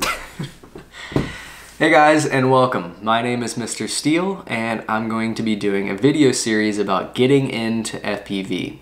Hey guys, and welcome. My name is Mr. Steele, and I'm going to be doing a video series about getting into FPV.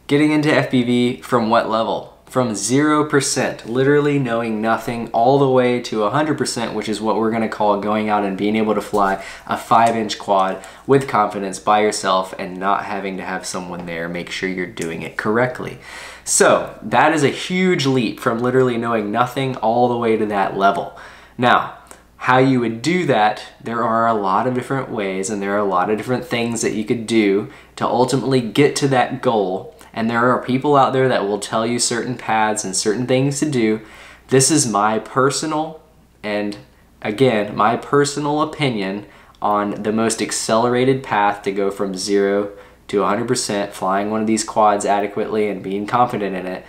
Getting into FPV from what level? From 0%, literally knowing nothing, all the way to 100%, which is what we're going to call going out and being able to fly a 5-inch quad with confidence by yourself and not having to have someone there make sure you're doing it correctly. So that is a huge leap from literally knowing nothing all the way to that level. Now, how you would do that, there are a lot of different ways and there are a lot of different things that you could do to ultimately get to that goal. And there are people out there that will tell you certain paths and certain things to do. This is my personal, and again, my personal opinion on the most accelerated path to go from 0 to 100% flying one of these quads adequately and being confident in it.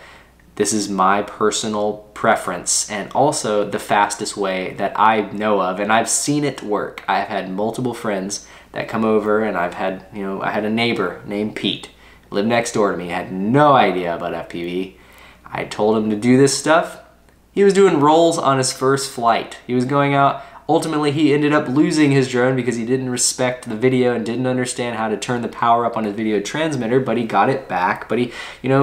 This is my personal preference and also the fastest way that I know of, and I've seen it work. I've had multiple friends that come over, and I had a neighbor named Pete, lived next door to me, had no idea about FPV. I told him to do this stuff. He was doing rolls on his first flight. He was going out. Ultimately, he ended up losing his drone because he didn't respect the video and didn't understand how to turn the power up on his video transmitter, but he got it back. But he,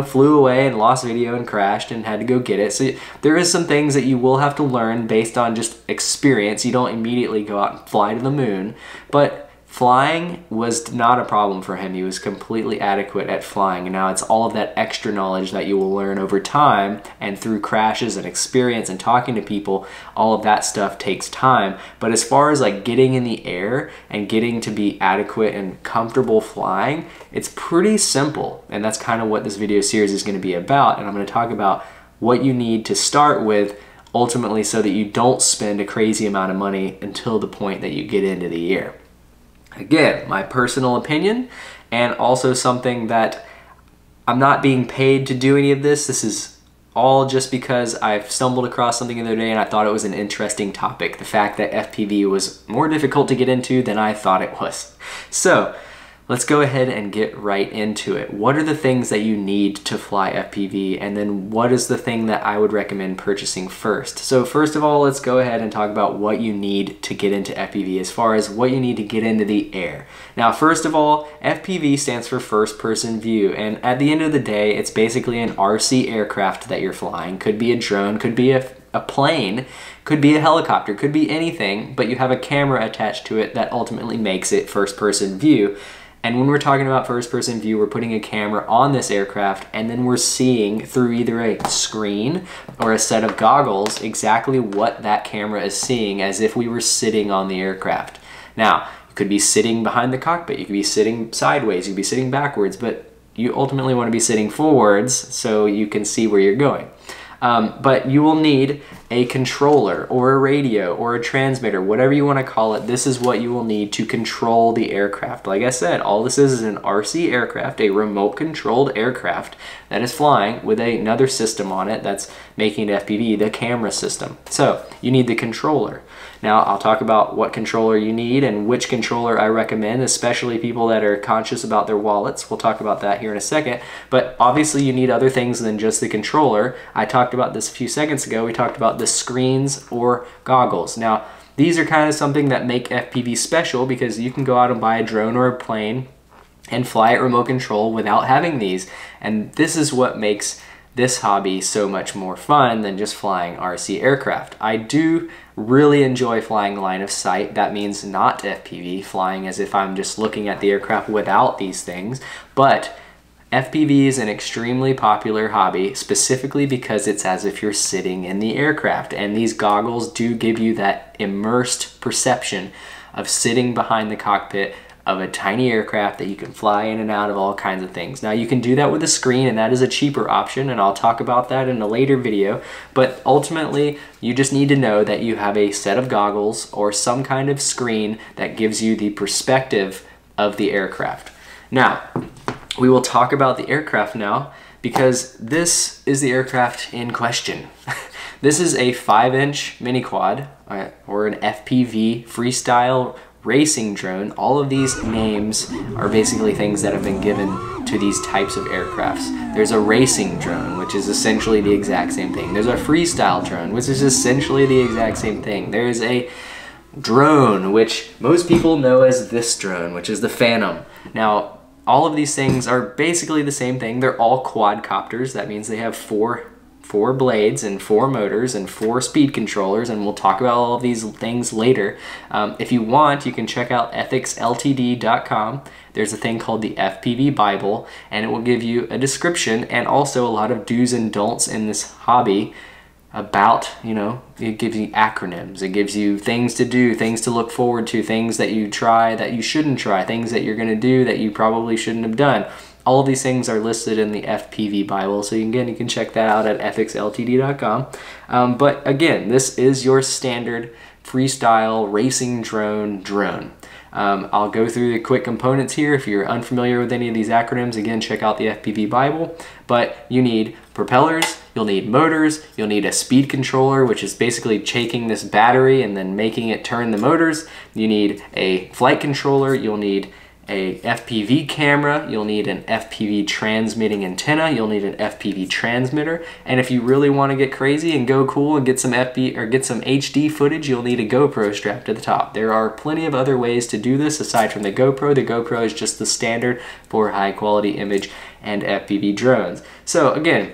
flew away and lost video and crashed and had to go get it. So there is some things that you will have to learn based on just experience. You don't immediately go out and fly to the moon, but flying was not a problem for him. He was completely adequate at flying, and now it's all of that extra knowledge that you will learn over time and through crashes and experience and talking to people. All of that stuff takes time, but as far as like getting in the air and getting to be adequate and comfortable flying, it's pretty simple, and that's kind of what this video series is going to be about. And I'm going to talk about what you need to start with ultimately so that you don't spend a crazy amount of money until the point that you get into the air. Again, my personal opinion, and also something that I'm not being paid to do any of this. This is all just because I've stumbled across something the other day and I thought it was an interesting topic. The fact that FPV was more difficult to get into than I thought it was. So let's go ahead and get right into it. What are the things that you need to fly FPV, and then what is the thing that I would recommend purchasing first? So first of all, let's go ahead and talk about what you need to get into FPV as far as what you need to get into the air. Now, first of all, FPV stands for first person view, and at the end of the day, it's basically an RC aircraft that you're flying. Could be a drone, could be a plane, could be a helicopter, could be anything, but you have a camera attached to it that ultimately makes it first person view. And when we're talking about first-person view, we're putting a camera on this aircraft, and then we're seeing through either a screen or a set of goggles exactly what that camera is seeing as if we were sitting on the aircraft. Now, you could be sitting behind the cockpit, you could be sitting sideways, you could be sitting backwards, but you ultimately want to be sitting forwards so you can see where you're going. But you will need a controller or a radio or a transmitter, whatever you want to call it. This is what you will need to control the aircraft. Like I said, all this is an RC aircraft, a remote controlled aircraft that is flying with another system on it that's making it FPV, the camera system. So you need the controller. Now I'll talk about what controller you need and which controller I recommend, especially people that are conscious about their wallets. We'll talk about that here in a second, but obviously you need other things than just the controller. I talked about this a few seconds ago. We talked about the screens or goggles. Now these are kind of something that make FPV special because you can go out and buy a drone or a plane and fly at remote control without having these, and this is what makes this hobby so much more fun than just flying RC aircraft. I do really enjoy flying line of sight. That means not FPV, flying as if I'm just looking at the aircraft without these things. But FPV is an extremely popular hobby, specifically because it's as if you're sitting in the aircraft, and these goggles do give you that immersed perception of sitting behind the cockpit of a tiny aircraft that you can fly in and out of all kinds of things. Now you can do that with a screen, and that is a cheaper option, and I'll talk about that in a later video, but ultimately you just need to know that you have a set of goggles or some kind of screen that gives you the perspective of the aircraft. Now, we will talk about the aircraft now because this is the aircraft in question. This is a 5-inch mini quad or an FPV freestyle racing drone. All of these names are basically things that have been given to these types of aircrafts. There's a racing drone, which is essentially the exact same thing. There's a freestyle drone, which is essentially the exact same thing. There's a drone, which most people know as this drone, which is the Phantom. Now, all of these things are basically the same thing. They're all quadcopters. That means they have four blades and 4 motors and 4 speed controllers, and we'll talk about all of these things later. If you want, you can check out ethicsltd.com. There's a thing called the FPV Bible, and it will give you a description and also a lot of do's and don'ts in this hobby about, you know, it gives you acronyms, it gives you things to do, things to look forward to, things that you try that you shouldn't try, things that you're going to do that you probably shouldn't have done. All of these things are listed in the FPV Bible, so you can check that out at ethicsltd.com. But again, this is your standard freestyle racing drone. I'll go through the quick components here. If you're unfamiliar with any of these acronyms, again, check out the FPV Bible. But you need propellers, you'll need motors, you'll need a speed controller, which is basically taking this battery and then making it turn the motors. You need a flight controller, you'll need a FPV camera, you'll need an FPV transmitting antenna, you'll need an FPV transmitter, and if you really want to get crazy and go cool and get some HD footage, you'll need a GoPro strapped to the top. There are plenty of other ways to do this aside from the GoPro. The GoPro is just the standard for high quality image and FPV drones. So again,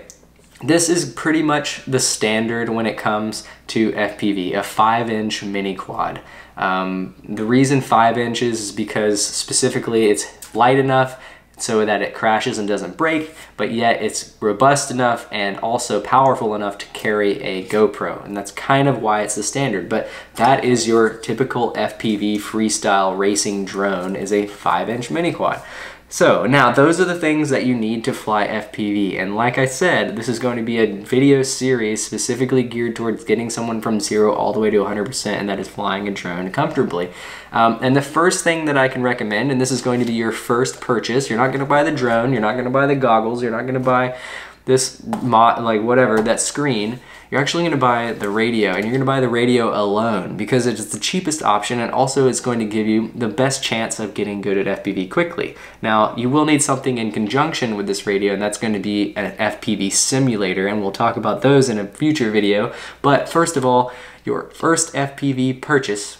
this is pretty much the standard when it comes to FPV, a 5-inch mini quad. The reason 5 inches is because specifically it's light enough so that it crashes and doesn't break, but yet it's robust enough and also powerful enough to carry a GoPro, and that's kind of why it's the standard. But that is your typical FPV freestyle racing drone, is a 5-inch mini quad. So now those are the things that you need to fly FPV, and like I said, this is going to be a video series specifically geared towards getting someone from 0 all the way to 100%, and that is flying a drone comfortably. And the first thing that I can recommend, and this is going to be your first purchase, you're not going to buy the drone, you're not going to buy the goggles, you're not going to buy this that screen. You're actually going to buy the radio, and you're going to buy the radio alone because it's the cheapest option, and also it's going to give you the best chance of getting good at FPV quickly. Now, you will need something in conjunction with this radio, and that's going to be an FPV simulator, and we'll talk about those in a future video. But first of all, your first FPV purchase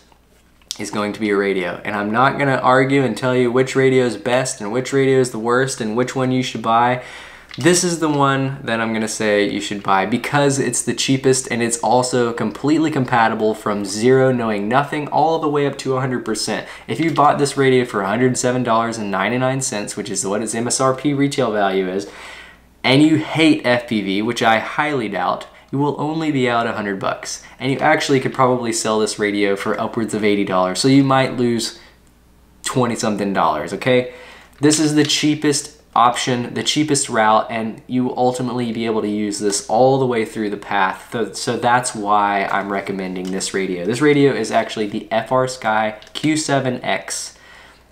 is going to be a radio, and I'm not going to argue and tell you which radio is best and which radio is the worst and which one you should buy. This is the one that I'm gonna say you should buy because it's the cheapest, and it's also completely compatible from 0, knowing nothing, all the way up to 100%. If you bought this radio for $107.99, which is what its MSRP retail value is, and you hate FPV, which I highly doubt, you will only be out $100. And you actually could probably sell this radio for upwards of $80, so you might lose 20-something, okay? This is the cheapest option, the cheapest route, and you will ultimately be able to use this all the way through the path. So that's why I'm recommending this radio. This radio is actually the FrSky Q7X.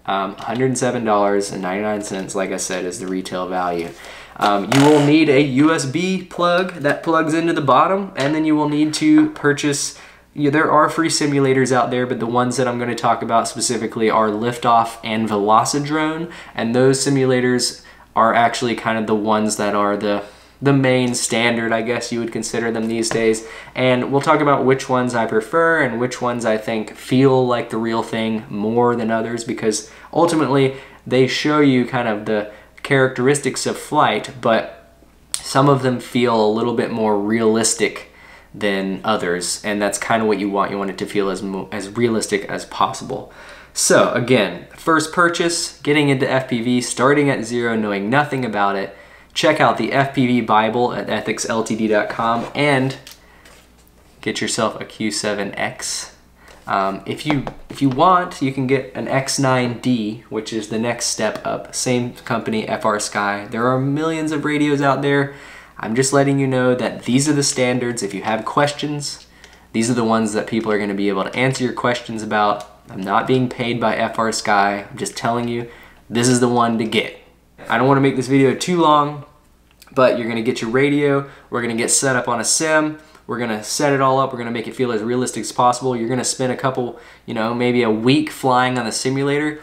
$107.99, like I said, is the retail value. You will need a USB plug that plugs into the bottom, and then you will need to purchase. There are free simulators out there, but the ones that I'm going to talk about specifically are Liftoff and Velocidrone, and those simulators are actually kind of the ones that are the main standard, I guess you would consider them these days. And we'll talk about which ones I prefer and which ones I think feel like the real thing more than others, because ultimately they show you kind of the characteristics of flight, but some of them feel a little bit more realistic than others, and that's kind of what you want. You want it to feel as realistic as possible. So again, first purchase, getting into FPV, starting at 0, knowing nothing about it, check out the FPV Bible at ethicsltd.com and get yourself a Q7X. If you want, you can get an X9D, which is the next step up. Same company, FrSky. There are millions of radios out there. I'm just letting you know that these are the standards. If you have questions, these are the ones that people are going to be able to answer your questions about. I'm not being paid by FrSky. I'm just telling you, this is the one to get. I don't want to make this video too long, but you're going to get your radio. We're going to get set up on a sim. We're going to set it all up. We're going to make it feel as realistic as possible. You're going to spend a couple, maybe a week flying on the simulator.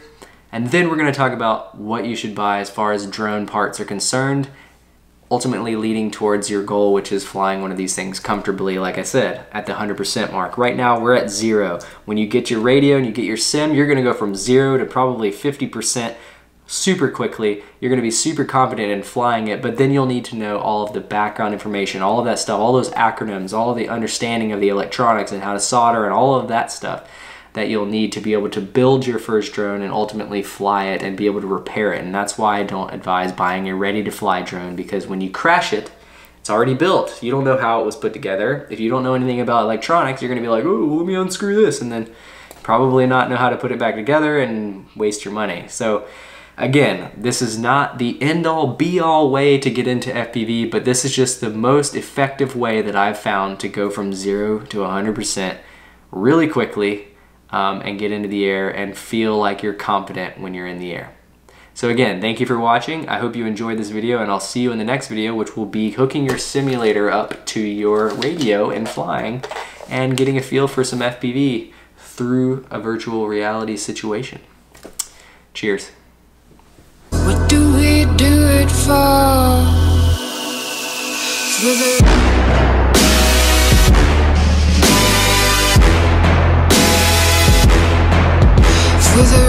And then we're going to talk about what you should buy as far as drone parts are concerned, ultimately leading towards your goal, which is flying one of these things comfortably, like I said, at the 100% mark. Right now, we're at 0. When you get your radio and you get your sim, you're going to go from 0 to probably 50% super quickly. You're going to be super confident in flying it, but then you'll need to know all of the background information, all of that stuff, all those acronyms, all of the understanding of the electronics and how to solder and all of that stuff that you'll need to be able to build your first drone and ultimately fly it and be able to repair it. And that's why I don't advise buying a ready-to-fly drone, because when you crash it, it's already built. You don't know how it was put together. If you don't know anything about electronics, you're going to be like, oh, let me unscrew this, and then probably not know how to put it back together and waste your money. So again, this is not the end-all be-all way to get into FPV, but this is just the most effective way that I've found to go from 0 to 100% really quickly and get into the air and feel like you're confident when you're in the air. So again, thank you for watching. I hope you enjoyed this video, and I'll see you in the next video, which will be hooking your simulator up to your radio and flying and getting a feel for some FPV through a virtual reality situation. Cheers. What do we do it for? For the